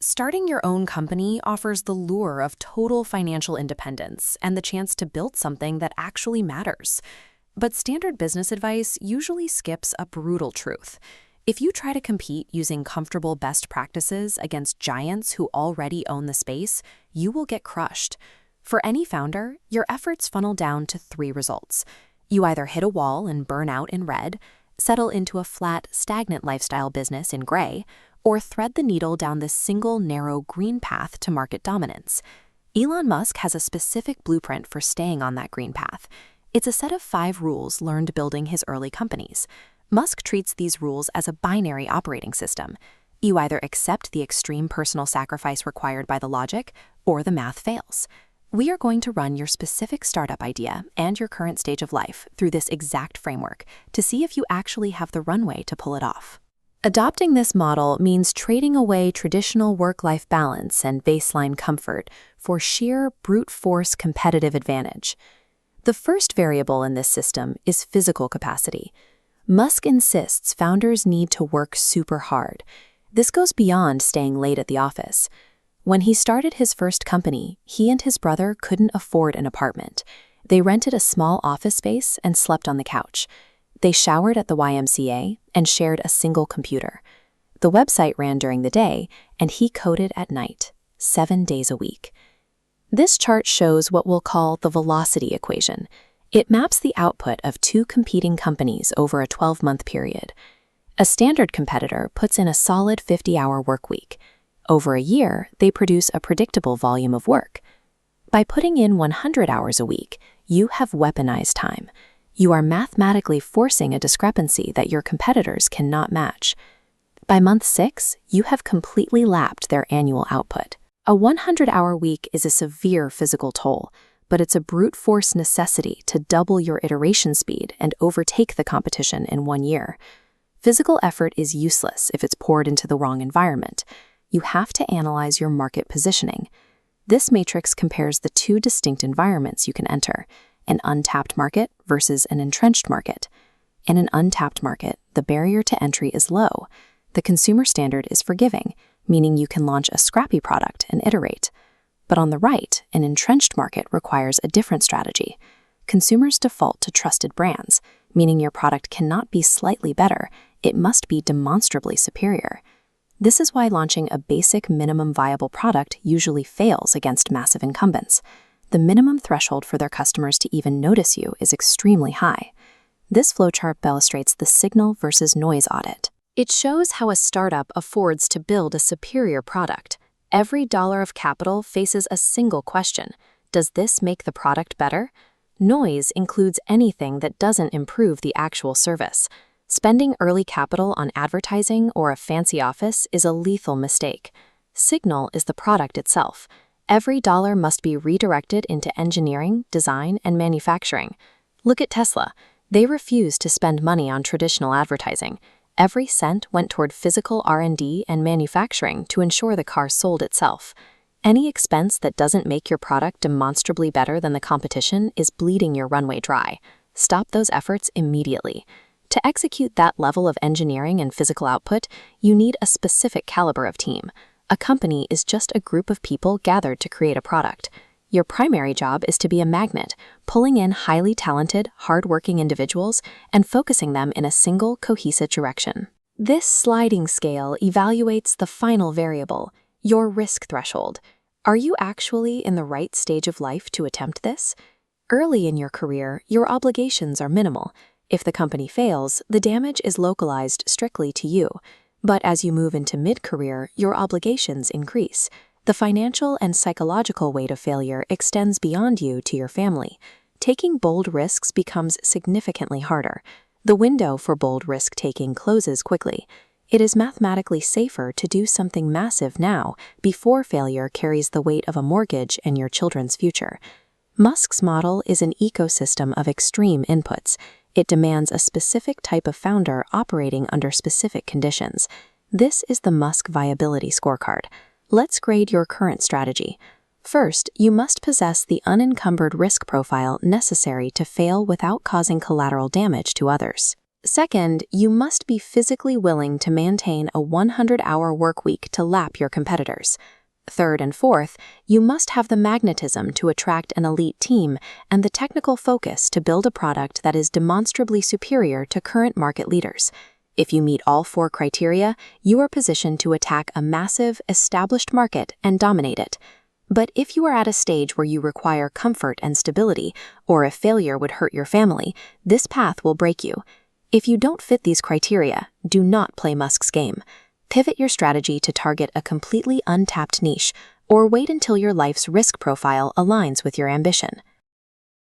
Starting your own company offers the lure of total financial independence and the chance to build something that actually matters. But standard business advice usually skips a brutal truth. If you try to compete using comfortable best practices against giants who already own the space, you will get crushed. For any founder, your efforts funnel down to three results. You either hit a wall and burn out in red, settle into a flat, stagnant lifestyle business in gray, or thread the needle down this single, narrow green path to market dominance. Elon Musk has a specific blueprint for staying on that green path. It's a set of 5 rules learned building his early companies. Musk treats these rules as a binary operating system. You either accept the extreme personal sacrifice required by the logic, or the math fails. We are going to run your specific startup idea and your current stage of life through this exact framework to see if you actually have the runway to pull it off. Adopting this model means trading away traditional work-life balance and baseline comfort for sheer brute force competitive advantage. The first variable in this system is physical capacity. Musk insists founders need to work super hard. This goes beyond staying late at the office. When he started his first company, he and his brother couldn't afford an apartment. They rented a small office space and slept on the couch. They showered at the YMCA and shared a single computer. The website ran during the day, and he coded at night, 7 days a week. This chart shows what we'll call the velocity equation. It maps the output of 2 competing companies over a 12-month period. A standard competitor puts in a solid 50-hour work week. Over a year, they produce a predictable volume of work. By putting in 100 hours a week, you have weaponized time. You are mathematically forcing a discrepancy that your competitors cannot match. By month 6, you have completely lapped their annual output. A 100-hour week is a severe physical toll, but it's a brute force necessity to double your iteration speed and overtake the competition in 1 year. Physical effort is useless if it's poured into the wrong environment. You have to analyze your market positioning. This matrix compares the 2 distinct environments you can enter: an untapped market versus an entrenched market. In an untapped market, the barrier to entry is low. The consumer standard is forgiving, meaning you can launch a scrappy product and iterate. But on the right, an entrenched market requires a different strategy. Consumers default to trusted brands, meaning your product cannot be slightly better, it must be demonstrably superior. This is why launching a basic minimum viable product usually fails against massive incumbents. The minimum threshold for their customers to even notice you is extremely high. This flowchart illustrates the signal versus noise audit. It shows how a startup affords to build a superior product. Every dollar of capital faces a single question: does this make the product better? Noise includes anything that doesn't improve the actual service. Spending early capital on advertising or a fancy office is a lethal mistake. Signal is the product itself. Every dollar must be redirected into engineering, design, and manufacturing. Look at Tesla. They refused to spend money on traditional advertising. Every cent went toward physical R&D and manufacturing to ensure the car sold itself. Any expense that doesn't make your product demonstrably better than the competition is bleeding your runway dry. Stop those efforts immediately. To execute that level of engineering and physical output, you need a specific caliber of team. A company is just a group of people gathered to create a product. Your primary job is to be a magnet, pulling in highly talented, hard-working individuals and focusing them in a single, cohesive direction. This sliding scale evaluates the final variable, your risk threshold. Are you actually in the right stage of life to attempt this? Early in your career, your obligations are minimal. If the company fails, the damage is localized strictly to you. But as you move into mid-career, your obligations increase. The financial and psychological weight of failure extends beyond you to your family. Taking bold risks becomes significantly harder. The window for bold risk-taking closes quickly. It is mathematically safer to do something massive now before failure carries the weight of a mortgage and your children's future. Musk's model is an ecosystem of extreme inputs. It demands a specific type of founder operating under specific conditions. This is the Musk Viability Scorecard. Let's grade your current strategy. First, you must possess the unencumbered risk profile necessary to fail without causing collateral damage to others. Second, you must be physically willing to maintain a 100-hour work week to lap your competitors. Third and fourth, you must have the magnetism to attract an elite team and the technical focus to build a product that is demonstrably superior to current market leaders. If you meet all four criteria, you are positioned to attack a massive, established market and dominate it. But if you are at a stage where you require comfort and stability, or if failure would hurt your family, this path will break you. If you don't fit these criteria, do not play Musk's game. Pivot your strategy to target a completely untapped niche, or wait until your life's risk profile aligns with your ambition.